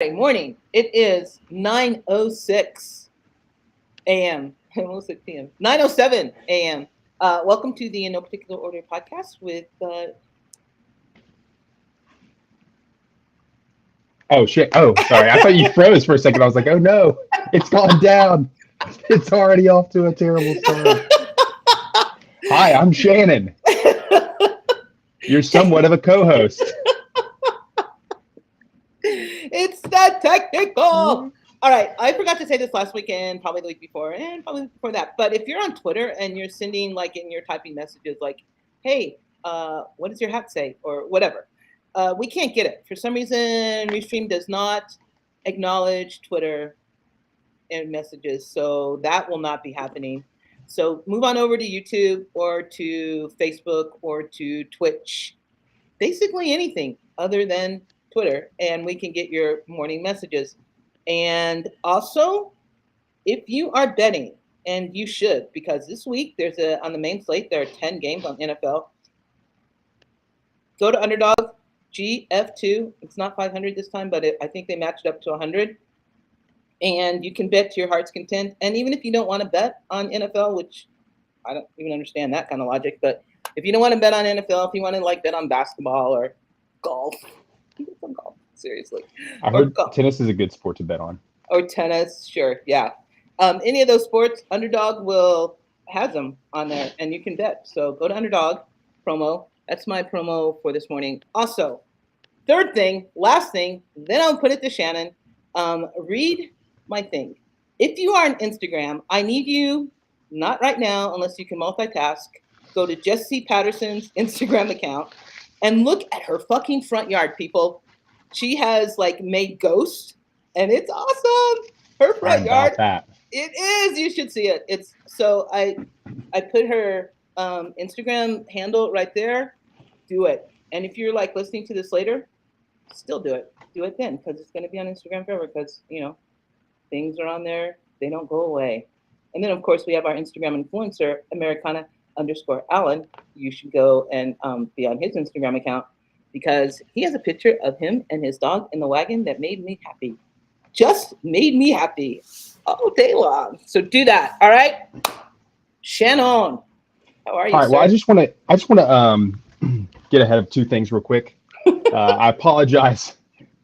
Friday morning. It is 9:06 a.m. I almost said p.m. 9:07 a.m. Welcome to the In No Particular Order podcast with Oh shit! Oh, sorry. I thought you froze for a second. I was like, "Oh no, it's gone down. It's already off to a terrible start." Hi, I'm Shannon. You're somewhat of a co-host. It's that technical. All right, I forgot to say this last weekend, probably the week before, and probably before that. But if you're on Twitter and you're sending and you're typing messages like, "Hey, what does your hat say?" or whatever, we can't get it for some reason. Restream does not acknowledge Twitter and messages, so that will not be happening. So move on over to YouTube or to Facebook or to Twitch, basically anything other than Twitter, and we can get your morning messages. And also, if you are betting, and you should, because this week on the main slate there are 10 games on NFL. Go to Underdog GF2. It's not 500 this time, but I think they matched up to 100. And you can bet to your heart's content. And even if you don't want to bet on NFL, which I don't even understand that kind of logic, but if you don't want to bet on NFL, if you want to bet on basketball or golf, some golf, seriously. I heard tennis is a good sport to bet on. Or tennis, sure, yeah. Any of those sports, Underdog has them on there, and you can bet. So go to Underdog promo. That's my promo for this morning. Also, last thing, then I'll put it to Shannon. Read my thing. If you are on Instagram, I need you, not right now, unless you can multitask, go to Jesse Patterson's Instagram account and look at her fucking front yard, people. She has made ghosts, and it's awesome. Her front yard. It is. You should see it. It's so I put her Instagram handle right there. Do it. And if you're listening to this later, still do it. Do it then, because it's going to be on Instagram forever. Because things are on there. They don't go away. And then of course we have our Instagram influencer, Americana_Allen. You should go and be on his Instagram account, because he has a picture of him and his dog in the wagon that made me happy. Just made me happy all day long. So do that. All right, Shannon, how are you? All right. Sir? Well, I just want to get ahead of two things real quick. I apologize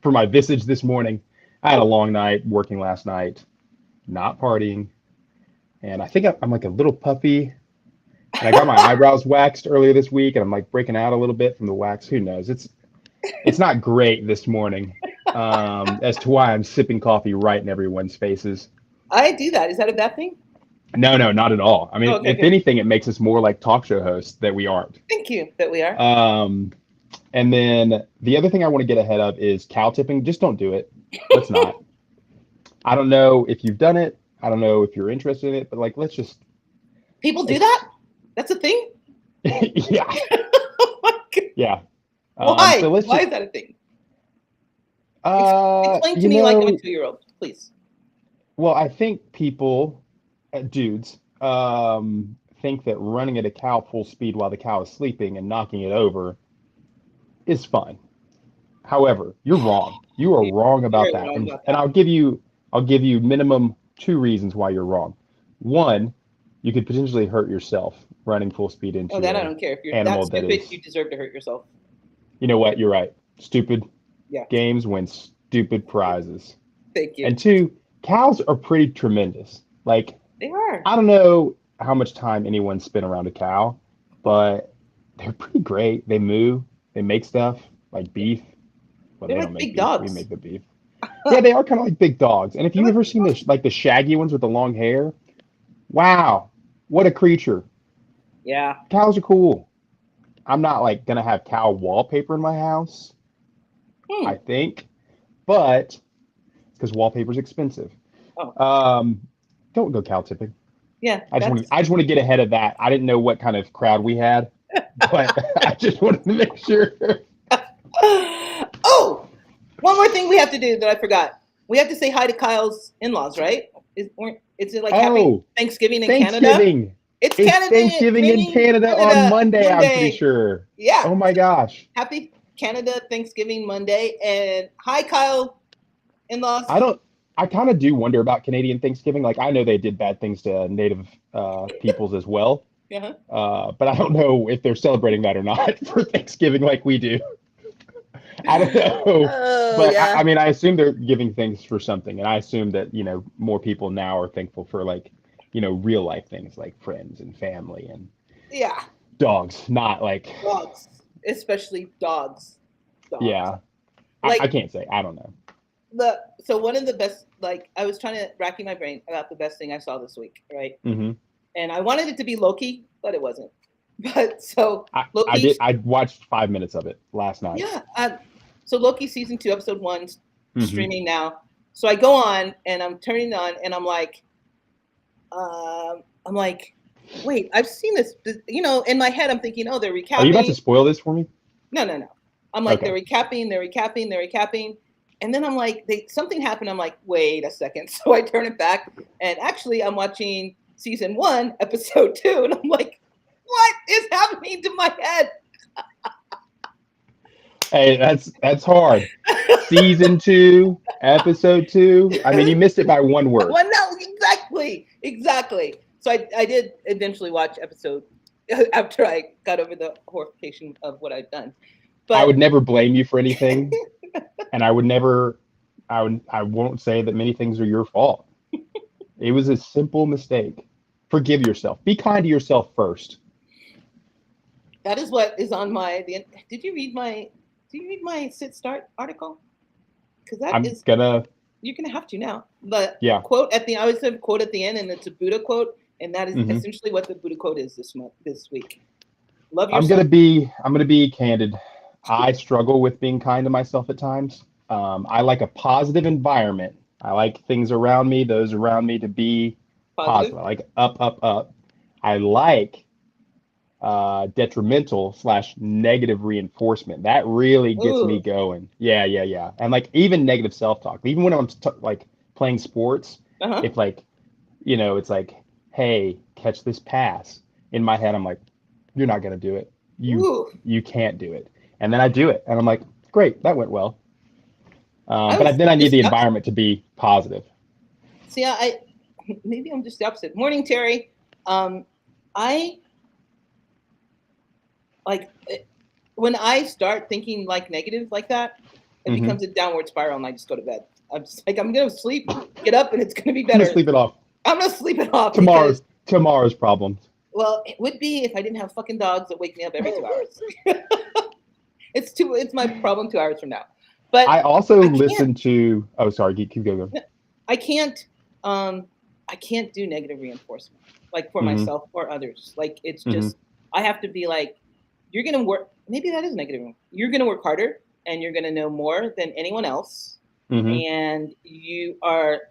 for my visage this morning. I had a long night working last night, not partying, and I think I'm like a little puffy. And I got my eyebrows waxed earlier this week, and I'm breaking out a little bit from the wax. Who knows? It's not great this morning. As to why I'm sipping coffee right in everyone's faces. I do that. Is that a bad thing? No, not at all. I mean, if anything, it makes us more like talk show hosts that we aren't. Thank you that we are. And then the other thing I want to get ahead of is cow tipping. Just don't do it. Let's not. I don't know if you've done it. I don't know if you're interested in it, but let's just. People do that? That's a thing? Yeah. Oh my God. Yeah. Why? Why is that a thing? Explain to me like I'm a 2-year-old, please. Well, I think people, dudes, think that running at a cow full speed while the cow is sleeping and knocking it over is fun. However, you're wrong. You are wrong about that. And I'll give you minimum 2 reasons why you're wrong. One, you could potentially hurt yourself running full speed into that I don't care. If you're that stupid, you deserve to hurt yourself. You know what? You're right. Stupid Yeah. games win stupid prizes. Thank you. And 2, cows are pretty tremendous. They are. I don't know how much time anyone spent around a cow, but they're pretty great. They moo. They make stuff like beef. Well, they're they like don't make big beef. dogs. We make the beef. Yeah, they are kind of like big dogs. And if you've ever seen the shaggy ones with the long hair, wow, what a creature. Yeah. Cows are cool. I'm not gonna have cow wallpaper in my house. I think, but it's because wallpaper's expensive. Oh. Don't go cow tipping. Yeah. I just want to get ahead of that. I didn't know what kind of crowd we had, but I just wanted to make sure. Oh, one more thing we have to do that I forgot. We have to say hi to Kyle's in-laws, right? Is it Happy Thanksgiving in Canada? It's Canada. Thanksgiving in Canada on Monday, I'm pretty sure. Yeah. Oh my gosh. Happy Canada Thanksgiving Monday. And hi, Kyle. in-laws. I kind of do wonder about Canadian Thanksgiving. Like, I know they did bad things to Native peoples as well, Yeah. but I don't know if they're celebrating that or not for Thanksgiving like we do. I don't know. Oh But yeah. I mean, I assume they're giving things for something. And I assume that, more people now are thankful for like, real life things like friends and family and Yeah. dogs, not like, Dogs, especially dogs. Dogs. yeah, I Like can't say. I don't know. so one of the best, like I was trying to racking my brain about the best thing I saw this week, right? Hmm. And I wanted it to be Loki, but it wasn't. But so I Loki, did. I watched 5 minutes of it last night. yeah. So Loki season 2, episode 1, Hmm. streaming now. So I go on and I'm turning it on and I'm like, wait, I've seen this. In my head I'm thinking, oh, they're Are you about recapping. to spoil this for me? No, no, no. I'm like, Okay. they're recapping. And then I'm like, something happened. I'm like, wait a second. So I turn it back. And actually, I'm watching season 1, episode 2. And I'm like, what is happening to my head? Hey, that's hard. Season 2, episode 2. I mean, you missed it by one word. Well, no, exactly. So I did eventually watch episode after I got over the horrification of what I'd done. But I would never blame you for anything, and I won't say that many things are your fault. It was a simple mistake. Forgive yourself. Be kind to yourself first. that is what is on my. Did you read my sit start article? Because I'm gonna, you're gonna have to now. The yeah. quote at the I always have a quote at the end, and it's a Buddha quote, and that is Hmm. essentially what the Buddha quote is this week. Love I'm yourself. gonna be candid. I struggle with being kind to myself at times. I like a positive environment. I like things around me, those around me to be Positive. positive. I like up, up, up. I like detrimental / negative reinforcement. That really gets me Ooh. going. Yeah, yeah, yeah. And like even negative self-talk. Even when I'm like playing sports, Uh-huh. if like, it's like, hey, catch this pass. In my head, I'm like, you're not gonna do it. You Ooh. you can't do it. And then I do it, and I'm like, great, that went well. I was But I need just the the opposite. environment to be positive. See, I maybe I'm just the opposite. Morning, Terry. I like when I start thinking like negative like that, it Hmm. becomes a downward spiral, and I just go to bed. I'm just like, I'm gonna sleep, get up, and it's gonna be I'm gonna better. sleep it off. I'm gonna sleep it off because, Tomorrow's problems. well, it would be if I didn't have fucking dogs that wake me up every 2 hours. It's my problem 2 hours from now. But I also I can't. listen to. Oh, sorry, keep going. I can't. I can't do negative reinforcement like for Hmm. myself or others. Like it's Hmm. just I have to be like, you're gonna work. Maybe that is negative. You're gonna work harder, and you're gonna know more than anyone else, Hmm. and you are.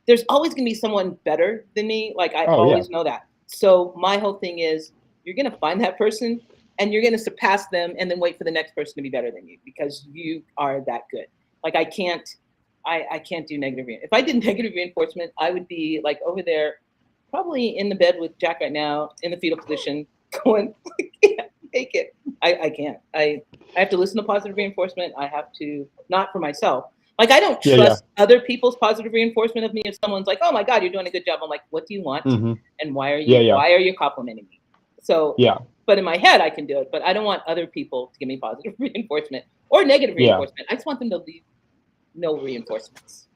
There's always gonna be someone better than me. Like I Oh yeah, always know that. So my whole thing is, you're gonna find that person, and you're gonna surpass them, and then wait for the next person to be better than you because you are that good. Like I can't. I can't do negative reinforcement. If I did negative reinforcement, I would be like over there, probably in the bed with Jack right now, in the fetal position, going, I can't make it. I can't. I have to listen to positive reinforcement. I have to, not for myself. Like I don't yeah, yeah. trust other people's positive reinforcement of me. If someone's like, "Oh my God, you're doing a good job," I'm like, "What do you want? Hmm. And why are Yeah, you yeah, complimenting me?" So, yeah, but in my head, I can do it. But I don't want other people to give me positive reinforcement or negative yeah, reinforcement. I just want them to leave no reinforcements.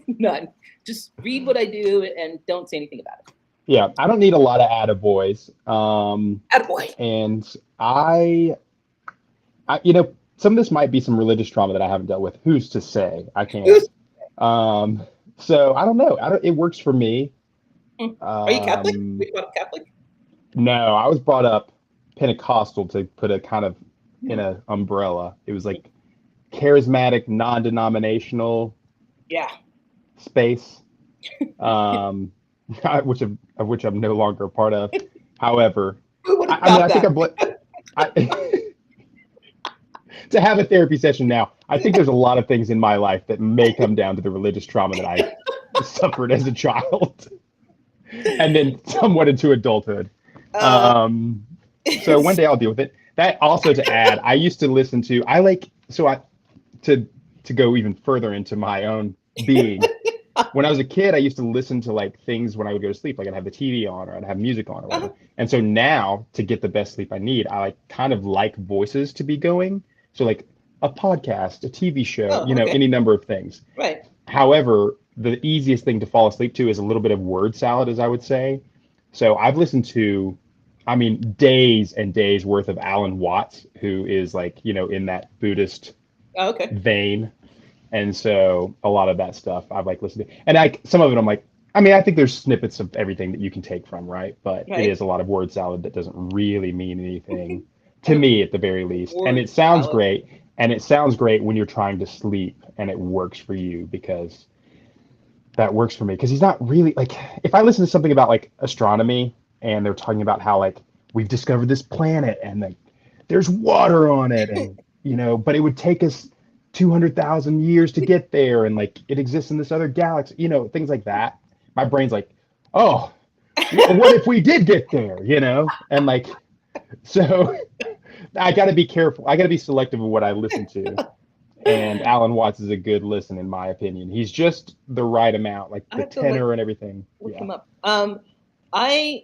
None. Just read what I do and don't say anything about it. yeah. I don't need a lot of attaboys. Attaboy. And some of this might be some religious trauma that I haven't dealt with. Who's to say? I can't. Um, so I don't know. It works for me. Are you Catholic? Are Um, you Catholic? no, I was brought up Pentecostal to put a kind of in a umbrella. It was like charismatic, non-denominational Yeah. space, um, of which I'm no longer a part of. However, Who would have I mean, thought I think that? to have a therapy session now, I think there's a lot of things in my life that may come down to the religious trauma that I suffered as a child and then somewhat into adulthood. Uh, Um, so one day I'll deal with it. That also to add, I used to listen to, I like, so I, to to go even further into my own being. When I was a kid, I used to listen to like things when I would go to sleep, like I'd have the TV on or I'd have music on or Uh-huh. whatever. And so now to get the best sleep I need, I like kind of like voices to be going. So like a podcast, a TV show, Oh, okay. any number of things. Right. However, the easiest thing to fall asleep to is a little bit of word salad, as I would say. So I've listened to, I mean, days and days worth of Alan Watts, who is like, in that Buddhist Oh, okay. vein. And so a lot of that stuff I've like listened to. And some of it I'm like, I mean, I think there's snippets of everything that you can take from, right? But it Right. is a lot of word salad that doesn't really mean anything I to don't me at the very least. And word it sounds salad. great. And it sounds great when you're trying to sleep and it works for you because that works for me. Because he's not really like, if I listen to something about like astronomy and they're talking about how like we've discovered this planet and like there's water on it and, but it would take us 200,000 years to get there and like it exists in this other galaxy, things like that. My brain's like, oh, what if we did get there, And like, so I got to be careful. I got to be selective of what I listen to. And Alan Watts is a good listen, in my opinion. He's just the right amount, like I the have to look tenor and everything. look Yeah. him up. I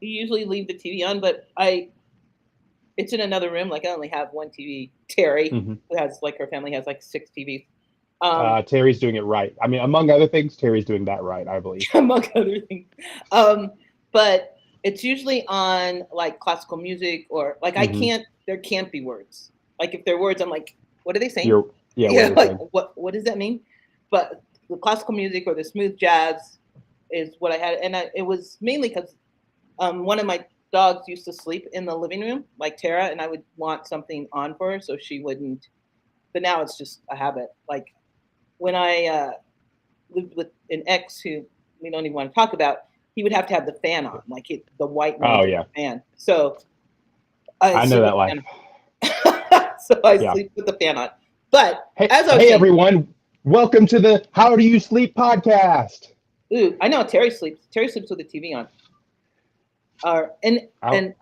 usually leave the TV on, but it's in another room. Like I only have one TV. Terry, hmm who has like her family has like 6 TVs. Um, Terry's doing it right. I mean, among other things, Terry's doing that right, I believe. among other things. But it's usually on like classical music or like hmm there can't be words. Like if there are words, I'm like, what are they saying? You're, yeah, what Yeah, are they like saying? what does that mean? But the classical music or the smooth jazz is what I had, and it was mainly because one of my dogs used to sleep in the living room, like Tara, and I would want something on for her so she wouldn't. But now it's just a habit. Like when I lived with an ex who we don't even want to talk about, he would have to have the fan on, like the white Oh, noise of yeah. the fan. So I I know sleep with that life. the fan on. So I Yeah. sleep with the fan on. But Hey, as I was hey, saying, everyone. Welcome to the How Do You Sleep podcast. ooh, I know how Terry sleeps. Terry sleeps with the TV on, and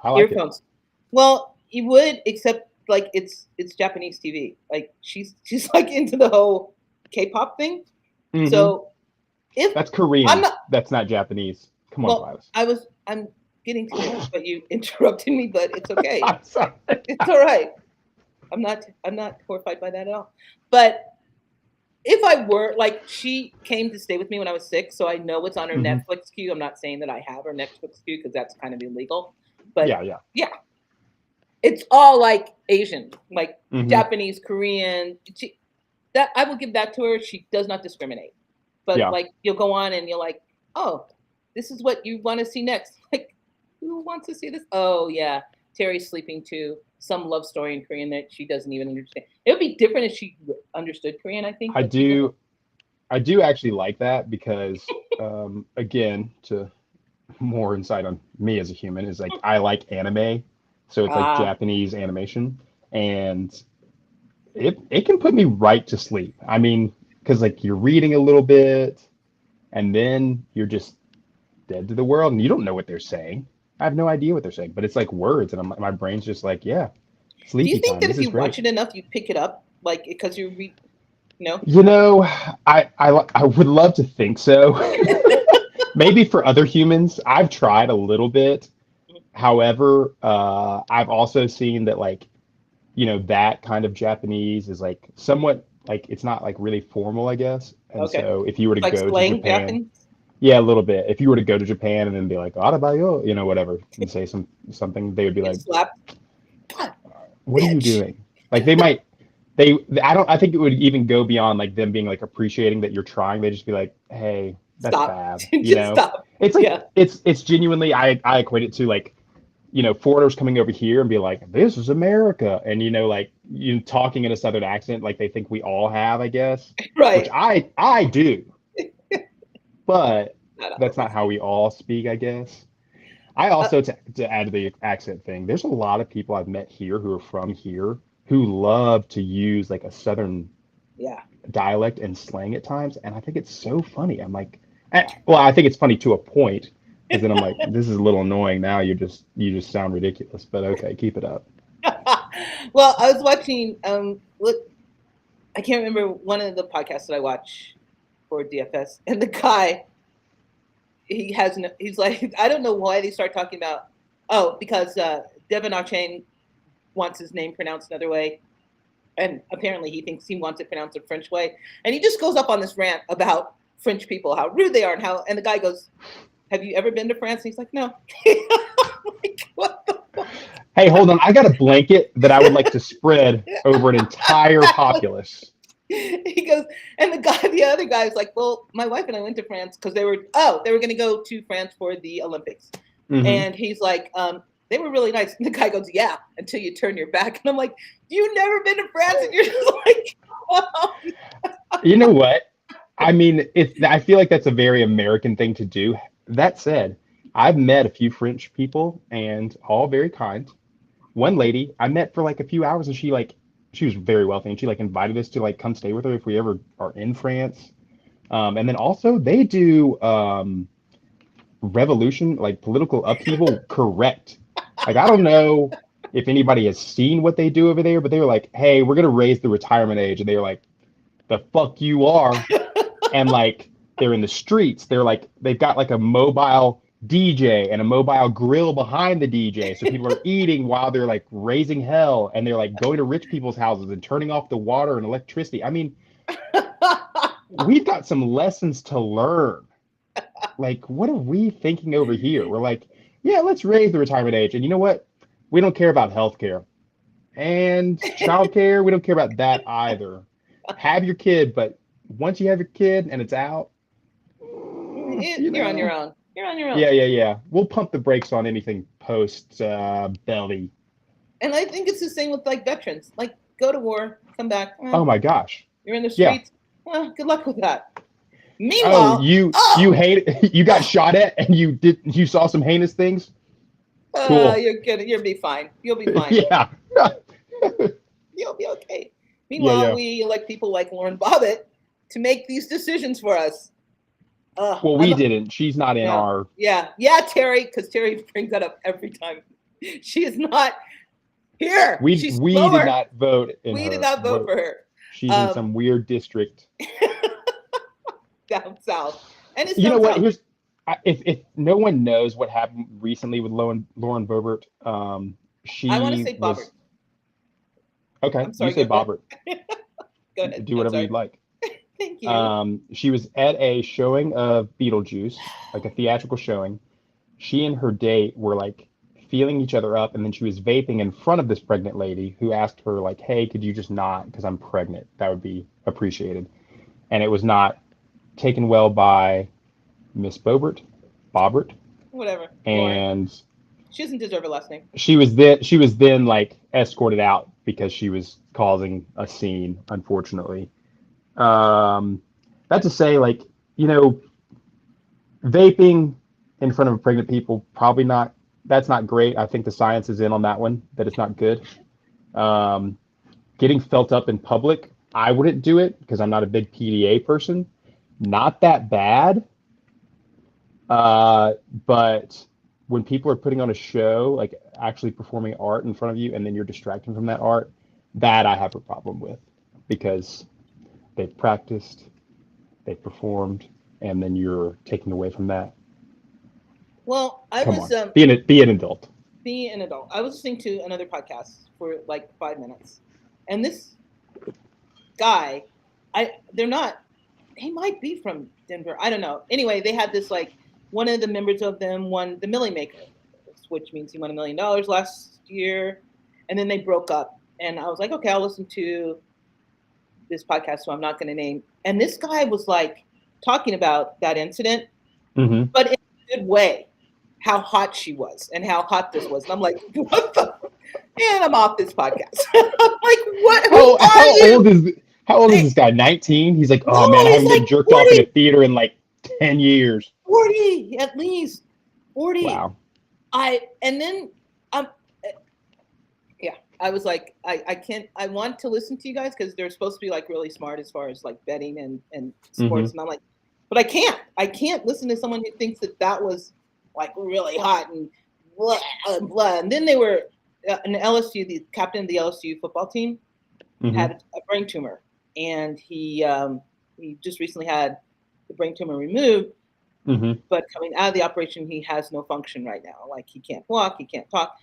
I like it. earphones. Well, he would, except like it's Japanese TV. Like she's like into the whole K-pop thing. hmm So if That's I'm Korean. not, That's not Japanese. Come on, well, Gladys. I'm getting to it, but you interrupted me. But it's okay. I'm sorry. It's all right. I'm not horrified by that at all. But if I were like, she came to stay with me when I was 6, so I know what's on her hmm Netflix queue. I'm not saying that I have her Netflix queue because that's kind of illegal. Yeah, But yeah. yeah, it's all like Asian, like hmm Japanese, Korean. That I will give that to her. She does not discriminate. But Yeah. like you'll go on and you're like, oh, this is what you want to see next. Like, who wants to see this? Oh yeah, Terry's sleeping to some love story in Korean that she doesn't even understand. It would be different if she understood Korean, I think, I but she doesn't. do. I do actually like that because, again, to more insight on me as a human is like I like anime, so it's like Ah, Japanese animation, and it can put me right to sleep. I mean, because like you're reading a little bit, and then you're just dead to the world, and you don't know what they're saying. I have no idea what they're saying, but it's like words, and my brain's just like, yeah, do you sleepy think time. that This if is you great. watch it enough, you pick it up, like because you read, you know? You know, I would love to think so. Maybe for other humans, I've tried a little bit. However, I've also seen that like, that kind of Japanese is like somewhat like it's not like really formal, I guess. And Okay, so if you were to it's like go to slang Japan, Japanese. yeah, a little bit. If you were to go to Japan and then be like, "Arabayo," whatever, and say something, they would be Get like, slapped. God, "What are you bitch. doing?" Like they might I don't I think it would even go beyond like them being like appreciating that you're trying. They just be like, "Hey, that's Stop. bad," Just stop. It's like Yeah. it's genuinely I equate it to like foreigners coming over here and be like, "This is America," and like you talking in a southern accent, like they think we all have, I guess, which Right. I do, but Not all that's of not us. how we all speak, I guess. I Uh, also to add to the accent thing, there's a lot of people I've met here who are from here who love to use like a southern yeah. dialect and slang at times, and I think it's so funny. I'm like, well, I think it's funny to a point, because then I'm like, this is a little annoying now. You just sound ridiculous, but okay, keep it up. Well, I was watching. Look, I can't remember one of the podcasts that I watch for DFS, and the guy, he's like, I don't know why they start talking about, because Devin Archain wants his name pronounced another way. And apparently he thinks he wants it pronounced a French way. And he just goes up on this rant about French people, how rude they are, and the guy goes, have you ever been to France? And he's like, no. Like, what the fuck? Hey, hold on. I got a blanket that I would like to spread over an entire populace. He goes, and the other guy was like, well, my wife and I went to France because they were going to go to France for the Olympics. Mhm. And he's like, they were really nice. And the guy goes, yeah, until you turn your back. And I'm like, you've never been to France? And you're just like, oh. You know what? I mean, I feel like that's a very American thing to do. That said, I've met a few French people and all very kind. One lady I met for like a few hours and she was very wealthy and she like invited us to like come stay with her if we ever are in France. And then also they do revolution, like political upheaval, correct. Like I don't know if anybody has seen what they do over there, but they were like, hey, we're gonna raise the retirement age. And they were like, the fuck you are. And like they're in the streets. They're like they've got like a mobile DJ and a mobile grill behind the DJ. So people are eating while they're like raising hell and they're like going to rich people's houses and turning off the water and electricity. I mean, we've got some lessons to learn. Like, what are we thinking over here? We're like, yeah, let's raise the retirement age. And you know what? We don't care about healthcare and childcare. We don't care about that either. Have your kid, but once you have your kid and it's out, you're on your own. You're on your own. Yeah. We'll pump the brakes on anything post belly. And I think it's the same with like veterans. Like, go to war, come back. Oh my gosh. You're in the streets. Yeah. Well, good luck with that. Meanwhile, you hate you got shot at and you saw some heinous things. Cool. You're good. You'll be fine. You'll be fine. Yeah. You'll be okay. Meanwhile, we elect people like Lauren Bobbitt to make these decisions for us. Well, we didn't. She's not in our. Yeah, Terry, because Terry brings that up every time. She is not here. We did not vote. We did not vote for her. She's in some weird district down south. And it's you know what? Here's if no one knows what happened recently with Lauren Boebert, I want to say Bobbert. Okay, I'm sorry, you say Bobbert. Go ahead. Do whatever you'd like. Thank you. She was at a showing of Beetlejuice, like a theatrical showing. She and her date were like feeling each other up, and then she was vaping in front of this pregnant lady who asked her like, hey, could you just not, because I'm pregnant, that would be appreciated. And it was not taken well by Miss Bobbert, whatever. And she doesn't deserve a last name. She was then like escorted out because she was causing a scene, unfortunately. That to say, like, you know, vaping in front of pregnant people, probably not, that's not great. I think the science is in on that one, that it's not good. Getting felt up in public, I wouldn't do it because I'm not a big PDA person. Not that bad. But when people are putting on a show, like actually performing art in front of you, and then you're distracting from that art, that I have a problem with because they've practiced, they've performed, and then you're taking away from that. Well, be an adult. Be an adult. I was listening to another podcast for like 5 minutes, and this guy, he might be from Denver. I don't know. Anyway, they had this like, one of the members of them won the Millie Maker, which means he won $1 million last year, and then they broke up. And I was like, okay, I'll listen to this podcast, so I'm not going to name. And this guy was like talking about that incident, but in a good way, how hot she was and how hot this was. And I'm like, what the? And I'm off this podcast. I'm like, what? How old is this guy? 19? He's like, oh man, I haven't been jerked 40. Off in a theater in like 10 years. 40 at least. 40. Wow. I was like, I want to listen to you guys because they're supposed to be like really smart as far as like betting and sports. And I'm like, but I can't listen to someone who thinks that was like really hot and blah, blah. And then they were an LSU, the captain of the LSU football team had a brain tumor. and he just recently had the brain tumor removed. Mm-hmm. But coming out of the operation, he has no function right now. Like he can't walk, he can't talk.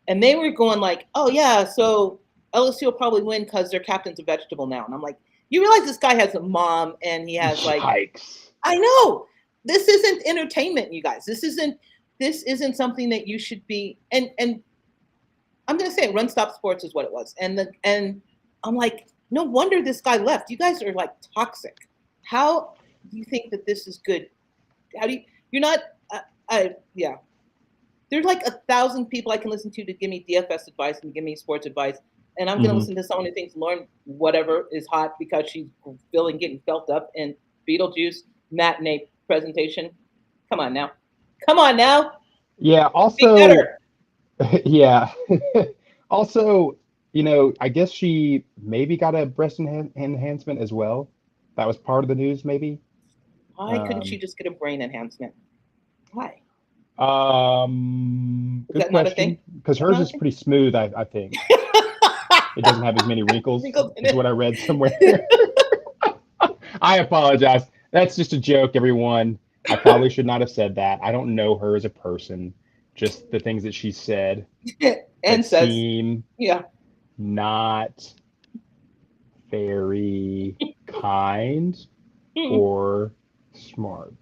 And they were going like, oh yeah, so LSU will probably win because their captain's a vegetable now. And I'm like, you realize this guy has a mom and he has like, Yikes. I know this isn't entertainment, you guys. This isn't something that you should be. And I'm gonna say Run Stop Sports is what it was. And I'm like, no wonder this guy left. You guys are like toxic. How do you think that this is good? How do you're not, yeah. There's like 1,000 people I can listen to give me DFS advice and give me sports advice. And I'm going to listen to someone who thinks Lauren whatever is hot because she's getting felt up in Beetlejuice matinee presentation. Come on now. Yeah. Also, yeah. Also, I guess she maybe got a breast enhancement as well. That was part of the news, maybe. Why couldn't she just get a brain enhancement? Why? Good that not a question. thing? Because hers is pretty smooth, I think. It doesn't have as many wrinkles. Is what I read somewhere. I apologize. That's just a joke, everyone. I probably should not have said that. I don't know her as a person. Just the things that she said and says, seem not very kind or smart.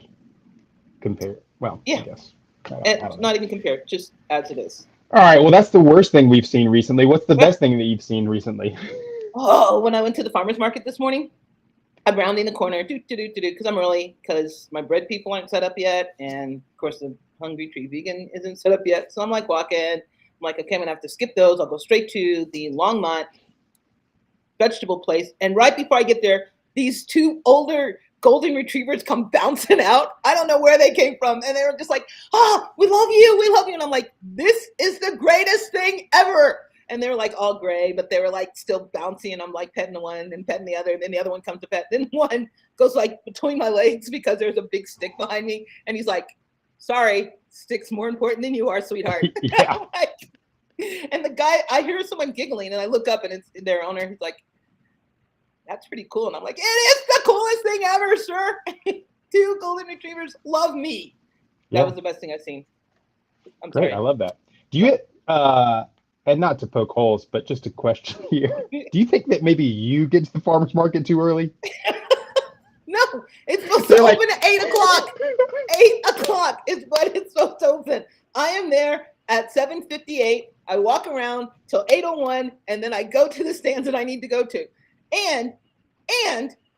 Well, I guess. I don't not even compared, just as it is. All right. Well, that's the worst thing we've seen recently. What's the best thing that you've seen recently? Oh, when I went to the farmer's market this morning, I'm rounding the corner, because I'm early, because my bread people aren't set up yet, and of course the Hungry Tree Vegan isn't set up yet. So I'm like walking. I'm like, okay, I'm gonna have to skip those. I'll go straight to the Longmont vegetable place, and right before I get there, these two older golden retrievers come bouncing out. I don't know where they came from, and they were just like, we love you, and I'm like, this is the greatest thing ever. And they were like all gray, but they were like still bouncy, and I'm like petting the one and petting the other, and then the other one comes to pet. Then one goes like between my legs because there's a big stick behind me, and he's like, sorry, stick's more important than you are, sweetheart. Yeah. And the guy, I hear someone giggling, and I look up, and it's their owner. He's like, that's pretty cool. And I'm like, it is the coolest thing ever, sir. 2 golden retrievers love me. That was the best thing I've seen. I'm Great. sorry. I love that. Do you, and not to poke holes, but just a question here. Do you think that maybe you get to the farmer's market too early? No, it's supposed to open at 8 o'clock. 8 o'clock is when it's supposed to open. I am there at 7:58. I walk around till 8:01, and then I go to the stands that I need to go to. And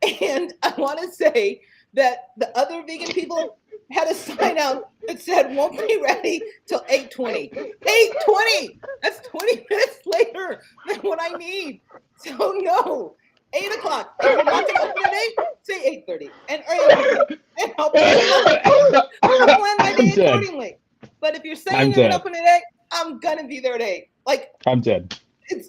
I want to say that the other vegan people had a sign out that said won't be ready till 8:20. 8:20. That's 20 minutes later than what I need. So no, 8 o'clock. If you're not gonna open at 8, say 8:30. And I'll plan my day accordingly. But if you're saying you're gonna open at 8, I'm gonna be there at 8. Like I'm dead. It's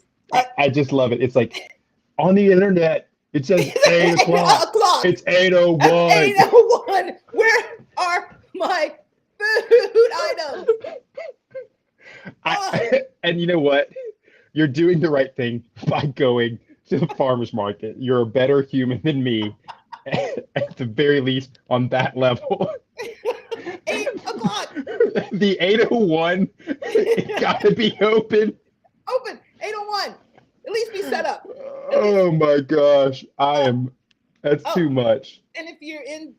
I just love it. It's like on the internet, it says 8 o'clock. It's 8:01. It's 8:01. Where are my food items? And you know what? You're doing the right thing by going to the farmer's market. You're a better human than me, at the very least on that level. 8 o'clock. The 8:01, it's got to be open. Open 8:01. At least be set up. Oh my gosh, that's too much. And if you're in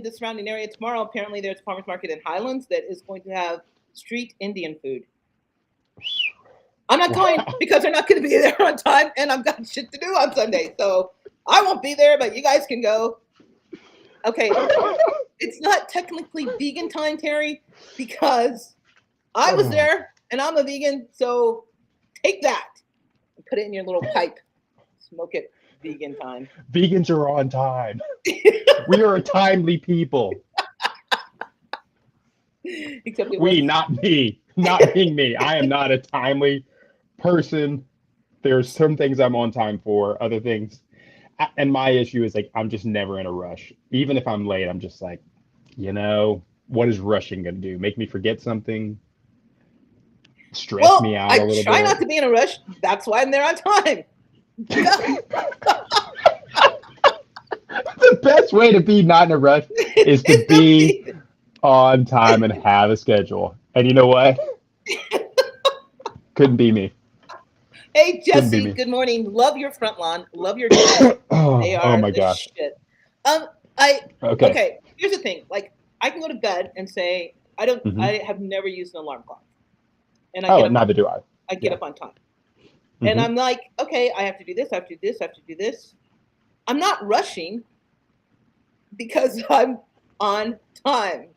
the surrounding area tomorrow, apparently there's a farmer's market in Highlands that is going to have street Indian food. I'm not going because they're not going to be there on time, and I've got shit to do on Sunday, so I won't be there. But you guys can go. Okay, it's not technically vegan time, Terry, because I was there and I'm a vegan. So take that and put it in your little pipe. Smoke it. Vegan time. Vegans are on time. We are a timely people. Except not me. Not being me. I am not a timely person. There's some things I'm on time for, other things. And my issue is like, I'm just never in a rush. Even if I'm late, I'm just like, what is rushing going to do? Make me forget something? Stress me out a little bit? I try not to be in a rush. That's why I'm there on time. the best way to be not in a rush is to It's not be me. on time and have a schedule. And you know what? Couldn't be me. Hey, Couldn't be Jesse, me. good morning. Love your front lawn. Love your dogs. They Oh are my the gosh. shit. I Okay. okay. Here's the thing. Like, I can go to bed and say I don't. Hmm. I have never used an alarm clock, and I Oh, get up on. neither do I. I get Yeah. up on time, and Hmm. I'm like, okay, I have to do this. I have to do this. I have to do this. I'm not rushing because I'm on time.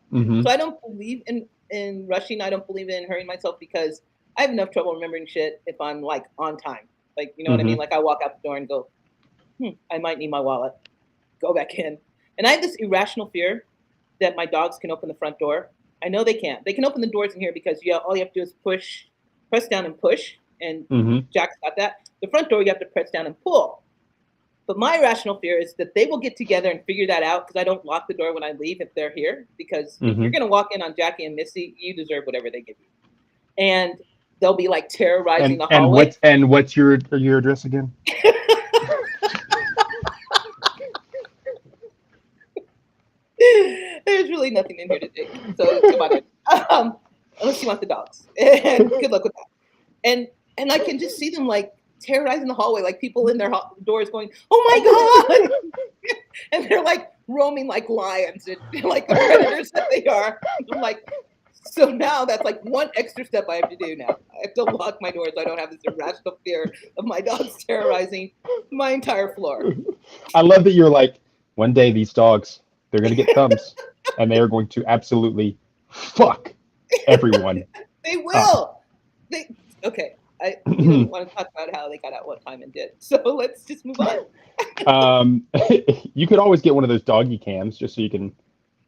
Hmm. So I don't believe in rushing. I don't believe in hurrying myself because I have enough trouble remembering shit if I'm like on time. Like, you know what I Hmm. mean? Like, I walk out the door and go, I might need my wallet. Go back in. And I have this irrational fear that my dogs can open the front door. I know they can't. They can open the doors in here because all you have to do is press down and push. And Hmm. Jack's got that. The front door, you have to press down and pull. But my irrational fear is that they will get together and figure that out because I don't lock the door when I leave if they're here. Because if Hmm. you're going to walk in on Jackie and Missy, you deserve whatever they give you. And they'll be like terrorizing the And hallway. what's your address again? There's really nothing in here to take. So come on in. Unless you want the dogs. And good luck with that. And I can just see them like terrorizing the hallway, like people in their doors going, "Oh my god!" And they're like roaming like lions and like the predators that they are. I'm like, so now that's like one extra step I have to do now. I have to lock my doors. So I don't have this irrational fear of my dogs terrorizing my entire floor. I love that you're like, one day these dogs, they're gonna get thumbs, and they are going to absolutely fuck everyone They up. will. They okay. We don't want to talk about how they got out what time and did. So let's just move on. um, you could always get one of those doggy cams just so you can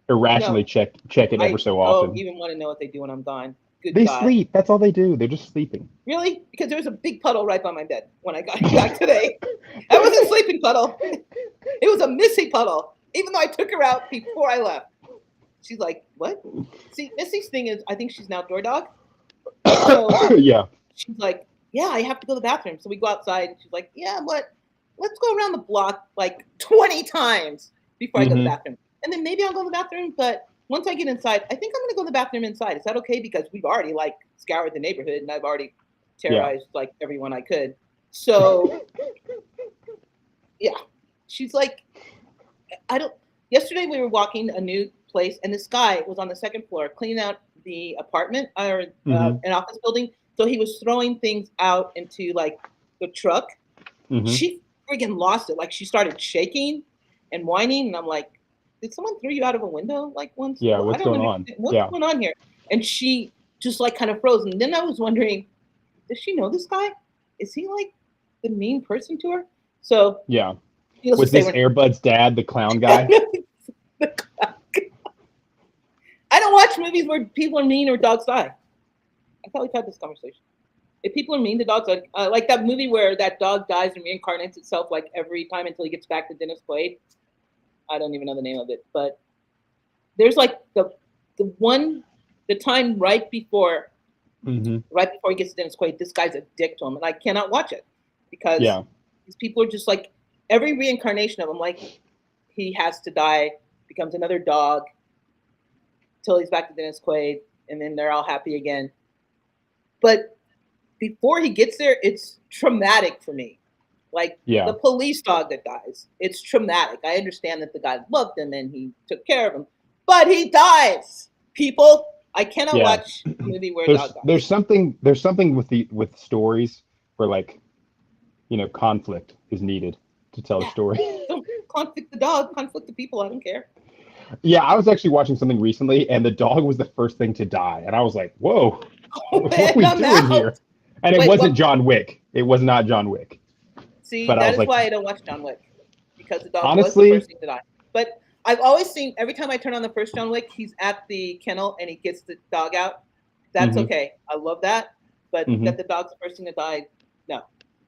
irrationally No, check it ever I so don't often. even want to know what they do when I'm gone. Good They God. sleep. That's all they do. They're just sleeping. Really? Because there was a big puddle right by my bed when I got back today. I wasn't sleeping puddle. It was a Missy puddle, even though I took her out before I left. She's like, what? See, Missy's thing is, I think she's an outdoor dog. So Yeah. she's like, yeah, I have to go to the bathroom. So we go outside, and she's like, yeah, but let's go around the block like 20 times before I go to the Hmm. bathroom. And then maybe I'll go to the bathroom. But once I get inside, I think I'm going to go to the bathroom inside. Is that okay? Because we've already like scoured the neighborhood and I've already Yeah. terrorized like everyone I could. So yeah, she's like, I don't. Yesterday we were walking a new place, and this guy was on the second floor cleaning out the apartment or Hmm. an office building. So he was throwing things out into like the truck. Hmm. She friggin' lost it. Like she started shaking and whining, and I'm like, "Did someone throw you out of a window? Like once? Yeah. Well, I What's don't going on? understand what's Yeah. going on here." And she just like kind of froze. And then I was wondering, does she know this guy? Is he like the mean person to her? So Yeah. needless to Was say, this when Airbud's dad the clown guy? I don't watch movies where people are mean or dogs die. I thought we've had this conversation. If people are mean to dogs, like that movie where that dog dies and reincarnates itself like every time until he gets back to Dennis Quaid. I don't even know the name of it, but there's like the time Hmm. right before he gets to Dennis Quaid, this guy's a dick to him, and I cannot watch it because Yeah. these people are just like every reincarnation of him, like he has to die, becomes another dog till he's back to Dennis Quaid, and then they're all happy again. But before he gets there, it's traumatic for me. Like Yeah. the police dog that dies, it's traumatic. I understand that the guy loved him and he took care of him, but he dies. People, I cannot Yeah. watch a movie where a dog There's dies. something with stories where like conflict is needed to tell a Yeah, story. don't conflict the dog, conflict the people. I don't care. Yeah, I was actually watching something recently, and the dog was the first thing to die, and I was like, "Whoa, what are And we I'm doing here?" out. And it Wait, wasn't what? John Wick. It was not John Wick. See, But I that was is like, why I don't watch John Wick because the dog was the first honestly, thing to die. But I've always seen every time I turn on the first John Wick, he's at the kennel and he gets the dog out. That's hmm okay. I love that. But hmm that the dog's the first thing to die, no.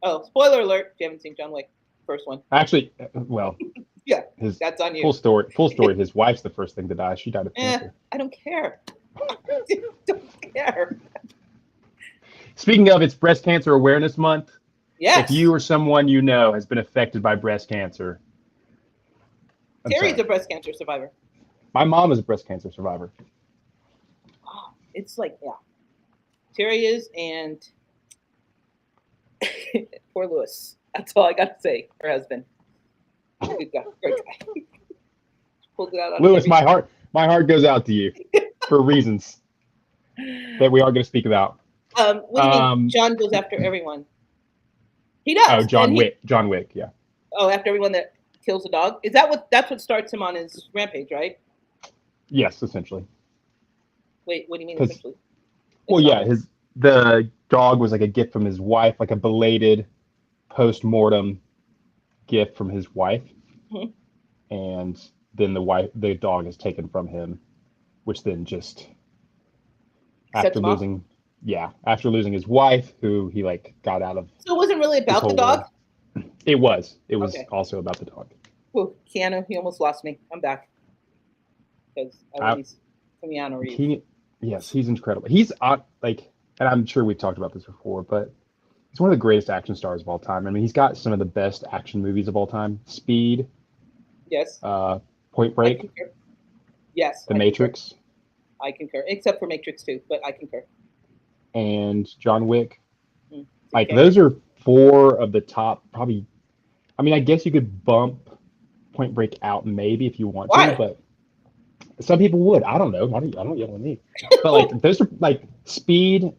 Oh, spoiler alert! If you haven't seen John Wick, first one. actually, well, Yeah, his that's on you. full story. His wife's the first thing to die. She died of cancer. I don't care. Don't care. Speaking of, it's Breast Cancer Awareness Month. If you Yes. or someone you know has been affected by breast cancer, I'm Terry's sorry. a breast cancer survivor. My mom is a breast cancer survivor. Oh, it's like, yeah. Terry is, and poor Lewis. That's all I got to say. Her husband. Good guy. Great guy. Pulled it out on Lewis, every my heart goes out to you for reasons that we are going to speak about. What do you mean? John goes after everyone. He Oh, does. John And he, Wick. John Wick, yeah. oh, after everyone that kills a dog. Is that what? That's what starts him on his rampage, right? Yes, essentially. Wait, what do you mean 'Cause- essentially? Well, It's not. yeah, the dog was like a gift from his wife, like a belated post-mortem gift from his wife, Mhm. and then the dog is taken from him, which then just Sets after him off. losing, yeah, after losing his wife, who he like got out of So it wasn't really his about the whole dog. world. It was Okay. also about the dog. Whew, Keanu, he almost lost me. I'm back because I I, released Keanu Reeves. yes, he's incredible. He's like, and I'm sure we've talked about this before, but he's one of the greatest action stars of all time. I mean, he's got some of the best action movies of all time: Speed, Yes, Point I Break, concur. Yes, The I concur. Matrix, I concur. Except for Matrix 2, but I concur. and John Wick. Mm. Like Okay. those are four of the top, probably. I mean, I guess you could bump Point Break out maybe if you want to, Why? but some people would. I don't know. I don't yell at me. But like those are like Speed,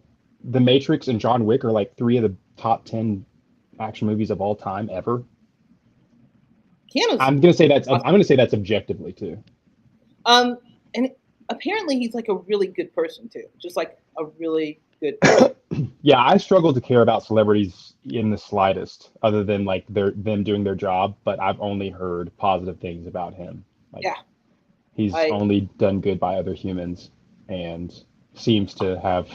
The Matrix, and John Wick are like three of the top 10 action movies of all time ever. Keanu's I'm gonna say I'm awesome. gonna say that's objectively too. And apparently he's like a really good person too. Just like a really good person. Yeah, I struggle to care about celebrities in the slightest, other than like them doing their job. But I've only heard positive things about him. Yeah. Like he's I only done good by other humans, and seems to have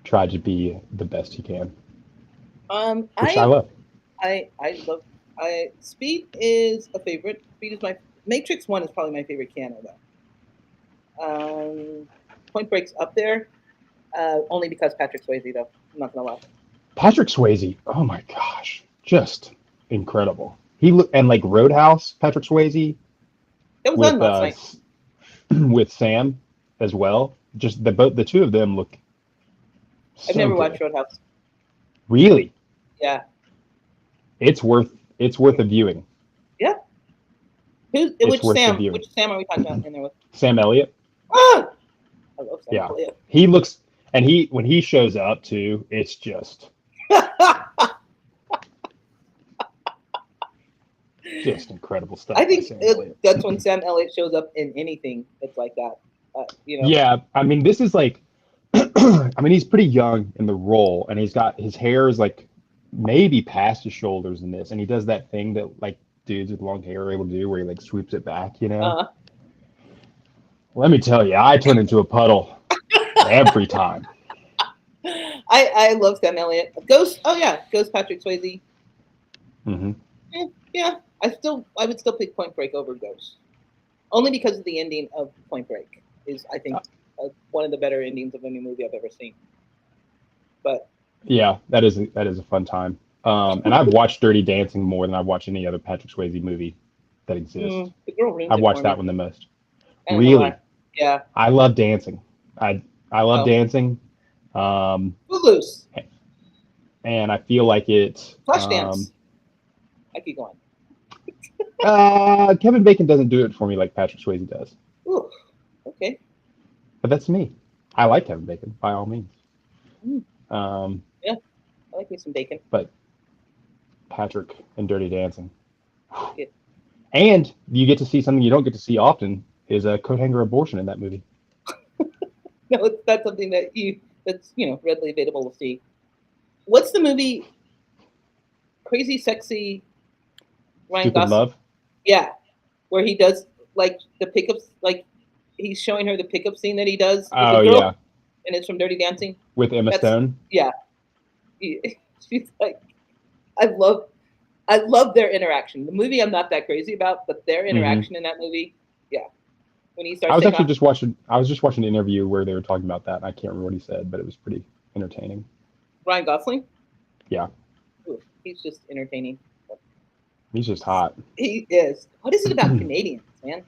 tried to be the best he can, which I I love. I love Speed is a favorite. Speed is my Matrix 1 is probably my favorite Keanu though. Point Break's up there. Only because Patrick Swayze though. I'm not gonna lie. Patrick Swayze, oh my gosh, just incredible. He look and like Roadhouse, Patrick Swayze It was on with last night. with Sam as well. Just the two of them look I've so never good. watched Roadhouse. Really, Yeah. it's worth a viewing. Yeah. It's Which worth the Sam? viewing. Which Sam are we talking about in there with? Sam Elliott, Ah! I love Sam yeah, Elliott. he looks and he when he shows up too, it's just incredible stuff I by think Sam Elliott. that's when Sam Elliott shows up in anything that's like that. You know. Yeah, I mean, this is like, I mean, he's pretty young in the role, and he's got his hair is like maybe past his shoulders in this, and he does that thing that like dudes with long hair are able to do, where he like sweeps it back, you know. Uh, Let me tell you, I turn into a puddle every time. I love Sam Elliott. Ghost. Oh yeah, Ghost Patrick Swayze. Hmm. Yeah. I would still pick Point Break over Ghost, only because of the ending of Point Break is I think one of the better endings of any movie I've ever seen. But Yeah, that is a fun time. And I've watched Dirty Dancing more than I've watched any other Patrick Swayze movie that exists. the girl ruins I've it for watched me. that one the most. I don't know Really, why. Yeah. I love dancing. I love Oh. dancing. Footloose. And I feel like it. Flashdance. I keep going. Kevin Bacon doesn't do it for me like Patrick Swayze does, Ooh. Okay. but that's me. I like Kevin Bacon by all means. Mm. Um, I like me some bacon. but Patrick and Dirty Dancing, Yeah. and you get to see something you don't get to see often is a coat hanger abortion in that movie. No, it's not something that's readily available to see. What's the movie? Crazy Sexy Ryan Stupid Gosling. Love. Yeah, where he does like the pickups, like he's showing her the pickup scene that he does with Oh the girl, yeah, and it's from Dirty Dancing. with Emma That's- Stone. Yeah, she's like, I love their interaction. The movie I'm not that crazy about, but their interaction in that movie, yeah. When he starts, I was taking actually off, just watching. I was just watching an interview where they were talking about that. And I can't remember what he said, but it was pretty entertaining. Ryan Gosling. Yeah. Ooh, he's just entertaining. He's just hot. He is. What is it about Canadians, man?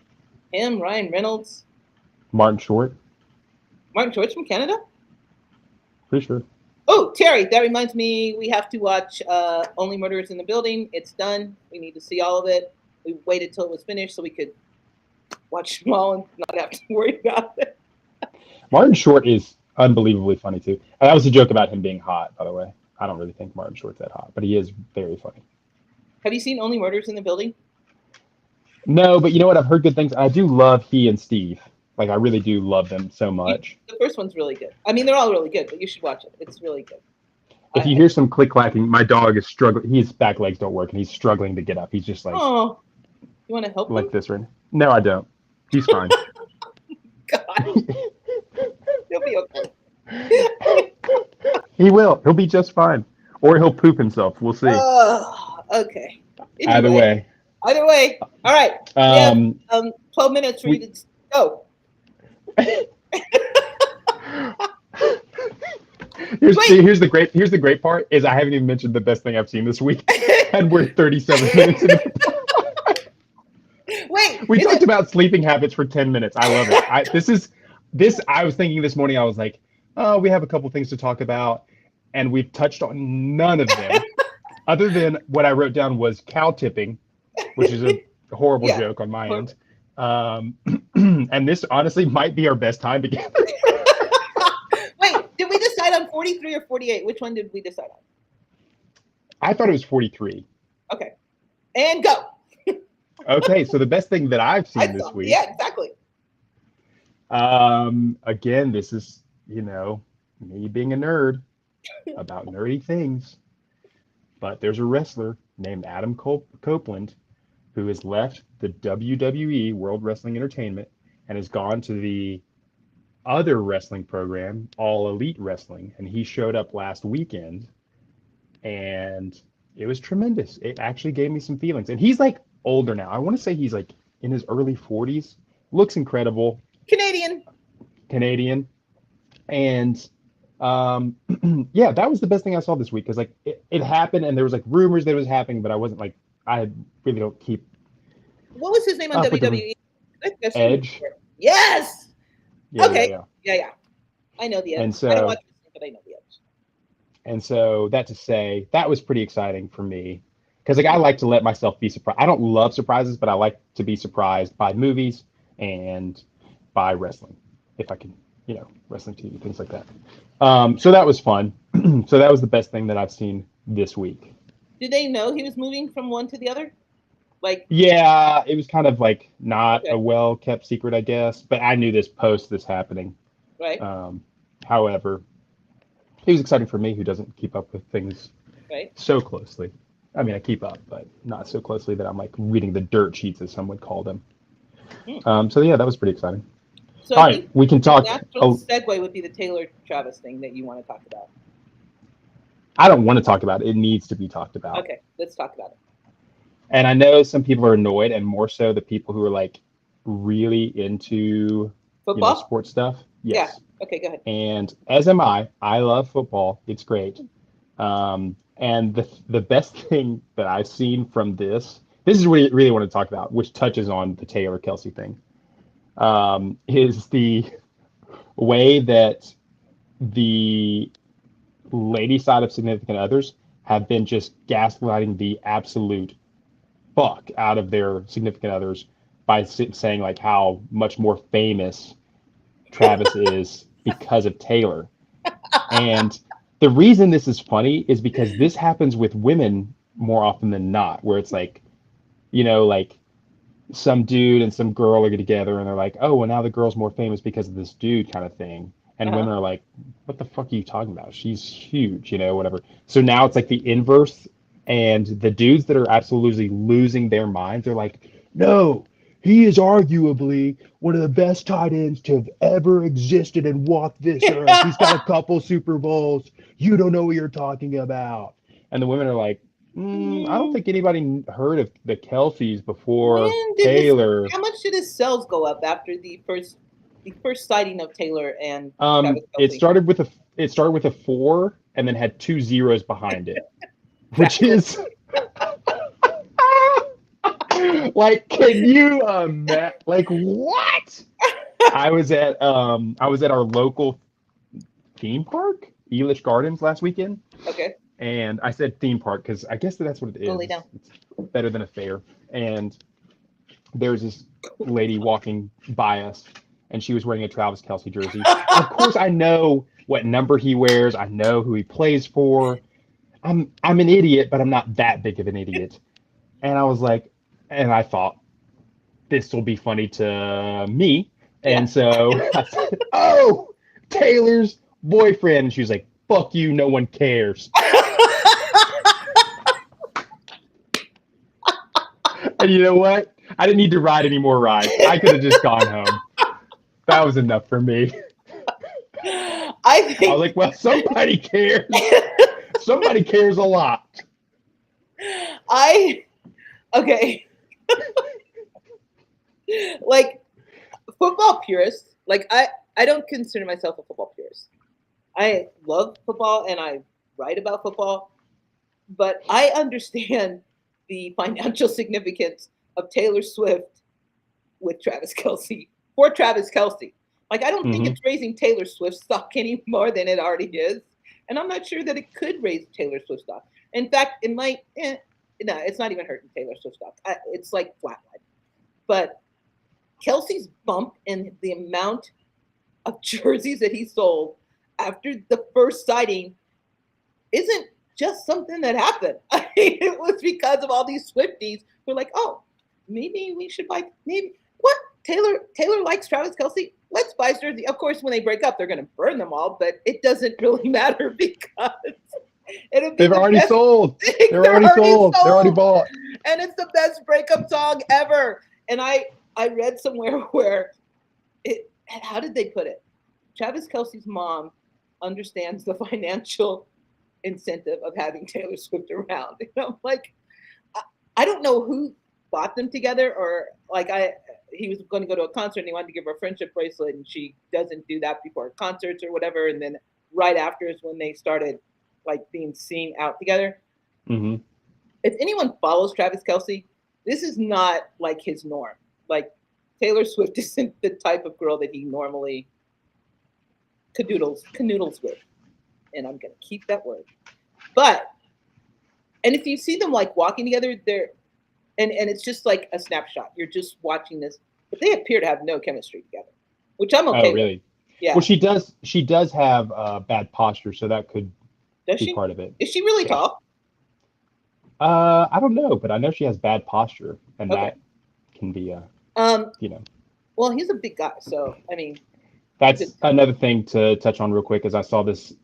Him, Ryan Reynolds, Martin Short, Martin Short's from Canada. pretty sure. Oh, Terry, that reminds me, we have to watch Only Murders in the Building. It's done. We need to see all of it. We waited till it was finished so we could watch them all and not have to worry about it. Martin Short is unbelievably funny too. And that was a joke about him being hot, by the way. I don't really think Martin Short's that hot, but he is very funny. Have you seen Only Murders in the Building? No, but you know what? I've heard good things. I do love he and Steve. Like, I really do love them so much. The first one's really good. I mean, they're all really good, but you should watch it. It's really good. If you hear some click clacking, my dog is struggling. His back legs don't work, and he's struggling to get up. He's just like, oh, you want to help like him? this right now. No, I don't. He's fine. God, he'll be okay. He will. He'll be just fine. Or he'll poop himself. We'll see. Okay. Either way. Either way. All right. We have 12 minutes for you to go. Here's the great part is I haven't even mentioned the best thing I've seen this week, and we're 37 minutes in. Wait. We talked about sleeping habits for 10 minutes. I love it. I was thinking this morning. I was like, oh, we have a couple things to talk about, and we've touched on none of them, other than what I wrote down was cow tipping, which is a horrible joke on my end. And this honestly might be our best time together. Wait, did we decide on 43 or 48? Which one did we decide on? I thought it was 43. Okay. And go. Okay, so the best thing that I've seen this week. Yeah, exactly. Again, this is, me being a nerd about nerdy things. But there's a wrestler named Adam Copeland who has left the WWE, World Wrestling Entertainment, and has gone to the other wrestling program, All Elite Wrestling. And he showed up last weekend, and it was tremendous. It actually gave me some feelings. And he's like older now. I want to say he's like in his early 40s. Looks incredible. Canadian. And yeah, that was the best thing I saw this week, because like it happened, and there was like rumors that it was happening, but I wasn't like, I really don't keep. What was his name on WWE? Edge. Yes. Yeah, okay. Yeah. I know the Edge. And so, I don't watch this, but I know the Edge. And so that to say, that was pretty exciting for me, because like I like to let myself be surprised. I don't love surprises, but I like to be surprised by movies and by wrestling, if I can, wrestling TV, things like that. So that was fun. So that was the best thing that I've seen this week. Did they know he was moving from one to the other? Yeah, it was kind of like not a well-kept secret, I guess. But I knew this happening. Right. However, it was exciting for me, who doesn't keep up with things so closely. I mean, I keep up, but not so closely that I'm like reading the dirt sheets, as some would call them. So yeah, that was pretty exciting. So all right, we can talk. The natural segue would be the Taylor Travis thing that you want to talk about. I don't want to talk about it. It needs to be talked about. Okay, let's talk about it. And I know some people are annoyed, and more so the people who are like really into football, sports stuff. Yes. Yeah. Okay, go ahead. And as am I. I love football. It's great. And the best thing that I've seen from this is what I really want to talk about, which touches on the Taylor Kelsey thing, is the way that the lady side of significant others have been just gaslighting the absolute fuck out of their significant others by saying like how much more famous Travis is because of Taylor. And the reason this is funny is because this happens with women more often than not, where it's like, like some dude and some girl are together and they're like, oh, well, now the girl's more famous because of this dude, kind of thing. And women are like, what the fuck are you talking about? She's huge, whatever. So now it's like the inverse. And the dudes that are absolutely losing their minds, they're like, no, he is arguably one of the best tight ends to have ever existed and walked this earth. He's got a couple Super Bowls. You don't know what you're talking about. And the women are like, I don't think anybody heard of the Kelseys before Taylor. How much did his sales go up after the first sighting of Taylor and it started with a 4 and then had 2 zeros behind it, which is Like, can you like what? I was at our local theme park, Elish Gardens, last weekend, Okay, and I said theme park because I guess that's what it go is. lay down. It's better than a fair. And there's this lady walking by us, and she was wearing a Travis Kelce jersey. Of course, I know what number he wears. I know who he plays for. I'm an idiot, but I'm not that big of an idiot. And I was like, and I thought this will be funny to me. Yeah. And so I said, "Oh, Taylor's boyfriend." And she was like, "Fuck you, no one cares." And you know what? I didn't need to ride any more rides. I could have just gone home. That was enough for me. I I was think like, well, somebody cares. Somebody cares a lot. I okay. Like football purists, like I don't consider myself a football purist. I love football and I write about football, but I understand the financial significance of Taylor Swift with Travis Kelce for Travis Kelce. Like I don't think Hmm. it's raising Taylor Swift stock any more than it already is, and I'm not sure that it could raise Taylor Swift stock. In fact, it might. No, it's not even hurting Taylor Swift stock. It's like flatline. But Kelsey's bump in the amount of jerseys that he sold after the first sighting isn't just something that happened. I mean, it was because of all these Swifties who are like, oh, maybe we should buy. Maybe what Taylor likes Travis Kelce. Let's buy his jersey. Of course, when they break up, they're going to burn them all, but it doesn't really matter because it'll be They've the already best. sold. They're They're already already sold. They're already sold, bought. and it's the best breakup song ever. And I read somewhere where it. How did they put it? Travis Kelce's mom understands the financial incentive of having Taylor Swift around. And I'm like, I don't know who bought them together, or like he was going to go to a concert and he wanted to give her a friendship bracelet, and she doesn't do that before concerts or whatever. And then right after is when they started like being seen out together. Hmm. If anyone follows Travis Kelce, this is not like his norm. Like Taylor Swift isn't the type of girl that he normally canoodles with. And I'm gonna keep that word. But and if you see them like walking together, they're and it's just like a snapshot. You're just watching this, but they appear to have no chemistry together, which I'm Oh, okay with. really? Yeah. Well, she does have bad posture, so that could Does be she? part of it. Is she really Yeah. tall? I don't know, but I know she has bad posture, and Okay. that can be Um. you know, Well, he's a big guy, so I mean, you could. that's another thing to touch on real quick. Is I saw this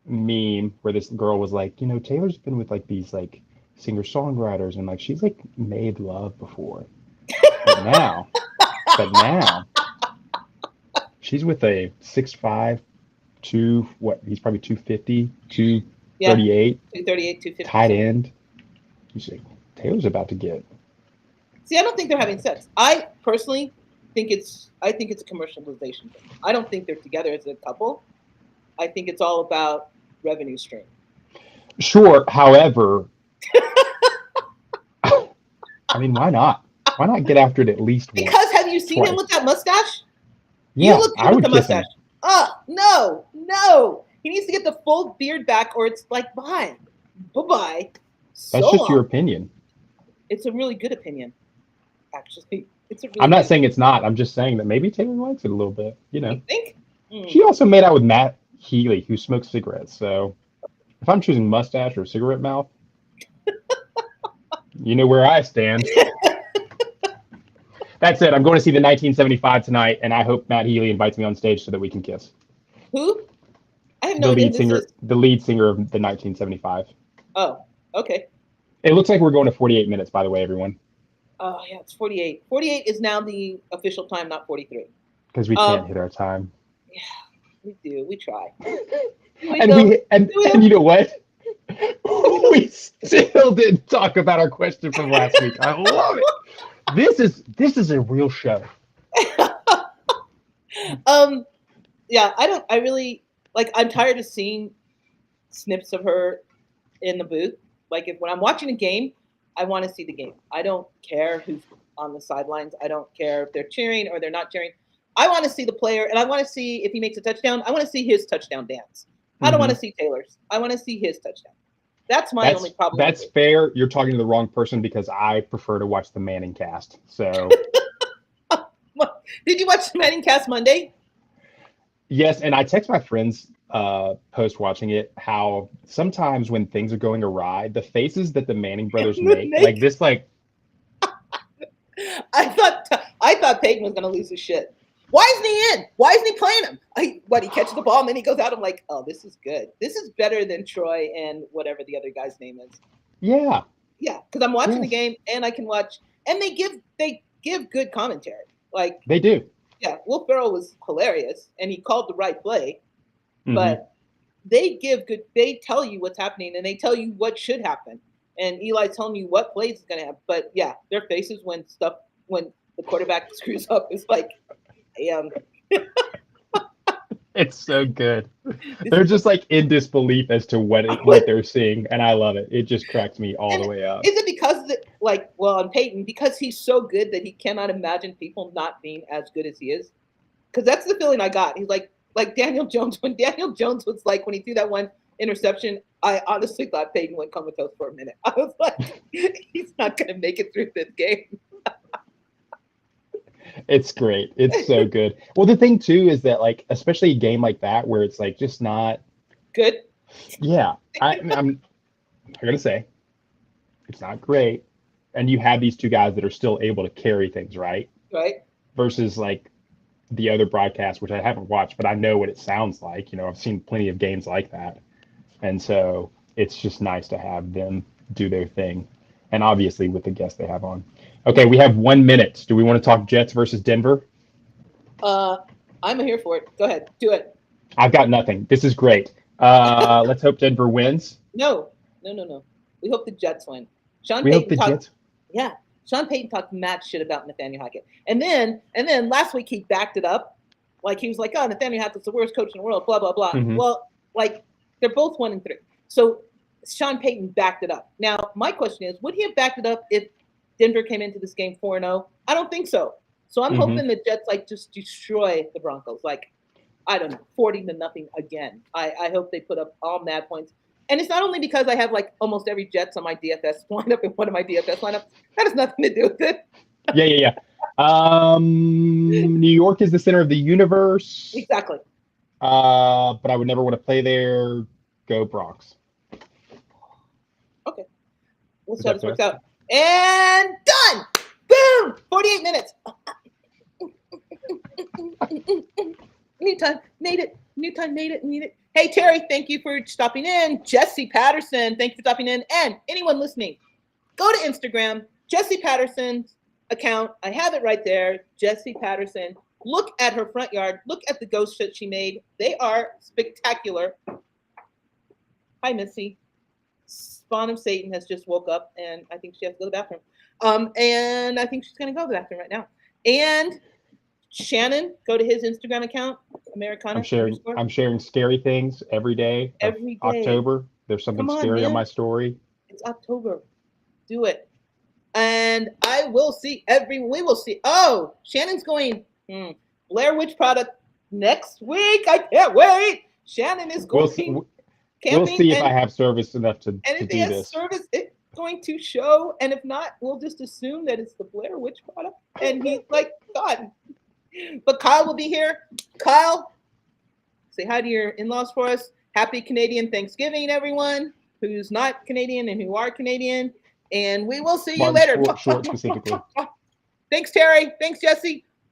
meme where this girl was like, Taylor's been with like these like singer-songwriters, and like she's like made love before, but now, but now she's with a 6'5", what he's probably 250, Yeah. 238 238, 250 tight something. end. You say Taylor's about to get. See, I don't think they're having sex. I personally think it's a commercialization thing. I don't think they're together as a couple. I think it's all about revenue stream. Sure, however, I mean, why not? Why not get after it at least Because once, have you seen him twice? with that mustache? You Yeah, look good I with would the kiss mustache. him. Oh, no, no. He needs to get the full beard back or it's like bye. Bye-bye. So That's just your long. opinion. It's a really good opinion, actually. It's a I'm really not good saying it's not. I'm just saying that maybe Taylor likes it a little bit. You think? Hmm. She also made out with Matt Healy, who smokes cigarettes. So if I'm choosing mustache or cigarette mouth, you know where I stand. That's it. I'm going to see the 1975 tonight, and I hope Matt Healy invites me on stage so that we can kiss. Who? I have no The idea who lead this singer, is. the lead singer of the 1975. Oh, okay. It looks like we're going to 48 minutes, by the way, everyone, Oh, yeah, it's 48. 48 is now the official time, not 43. because we can't hit our time. Yeah, we do. We try. We And don't. we and you know what? We still didn't talk about our question from last week. I love it. This is a real show. um, yeah, I don't. I really like. I'm tired of seeing snips of her in the booth. Like if when I'm watching a game, I want to see the game. I don't care who's on the sidelines. I don't care if they're cheering or they're not cheering. I want to see the player, and I want to see if he makes a touchdown. I want to see his touchdown dance. I don't want to see Taylor's. I want to see his touchdown. That's my only problem. That's fair. You're talking to the wrong person because I prefer to watch the Manning cast. So, did you watch the Manning cast Monday? yes, and I text my friends post watching it how sometimes when things are going awry, the faces that the Manning brothers make, like this, like I thought Peyton was gonna lose his shit. Why isn't he in? Why isn't he playing him? He catches the ball and then he goes out. I'm like, oh, this is good. This is better than Troy and whatever the other guy's name is. Yeah, because I'm watching the game and I can watch, and they give good commentary. Like they do. Yeah, Will Ferrell was hilarious and he called the right play, but they tell you what's happening and they tell you what should happen. And Eli's telling you what plays is gonna happen. But yeah, their faces when the quarterback screws up is like, it's so good. They're just like in disbelief as to what they're seeing, and I love it. It just cracks me all the way up. Is it because on Peyton, because he's so good that he cannot imagine people not being as good as he is? Because that's the feeling I got. He's like Daniel Jones. When Daniel Jones was like, when he threw that one interception, I honestly thought Peyton went comatose for a minute. I was like, he's not going to make it through this game. It's great. It's so good. Well, the thing too is that like, especially a game like that where it's like just not good. Yeah, I'm gonna say it's not great, and you have these two guys that are still able to carry things, right? Right. Versus like the other broadcast, which I haven't watched, but I know what it sounds like. I've seen plenty of games like that, and so it's just nice to have them do their thing, and obviously with the guests they have on. Okay, we have 1 minute. Do we want to talk Jets versus Denver? I'm here for it. Go ahead. Do it. I've got nothing. This is great. Let's hope Denver wins. No. We hope the Jets win. Sean Payton talked mad shit about Nathaniel Hackett. And then last week he backed it up. Like he was like, oh, Nathaniel Hackett's the worst coach in the world, blah, blah, blah. Mm-hmm. Well, like they're both 1-3. So Sean Payton backed it up. Now, my question is, would he have backed it up if Denver came into this game 4-0? I don't think so. So I'm hoping the Jets just destroy the Broncos. Like, I don't know, 40-0 again. I hope they put up all mad points. And it's not only because I have almost every Jets on my DFS lineup in one of my DFS lineups. That has nothing to do with it. Yeah. New York is the center of the universe. Exactly. But I would never want to play there. Go Bronx. Okay. We'll see how this works out. And done! Boom! 48 minutes. New time, made it. Hey, Terry, thank you for stopping in. Jesse Patterson, thank you for stopping in. And anyone listening, go to Instagram, Jesse Patterson's account. I have it right there, Jesse Patterson. Look at her front yard. Look at the ghost that she made. They are spectacular. Hi, Missy. Spawn of Satan has just woke up, and I think she has to go to the bathroom. And I think she's going to go to the bathroom right now. And Shannon, go to his Instagram account, Americana. I'm sharing scary things every day. Every day. October. There's something scary on my story. It's October. Do it. And we will see. Oh, Shannon's going Blair Witch product next week. I can't wait. Shannon is going. We'll see if I have service enough to do this. And if he has service, it's going to show. And if not, we'll just assume that it's the Blair Witch product. And he's like, God. But Kyle will be here. Kyle, say hi to your in-laws for us. Happy Canadian Thanksgiving, everyone who's not Canadian and who are Canadian. And we will see you later. Short specifically. Thanks, Terry. Thanks, Jesse.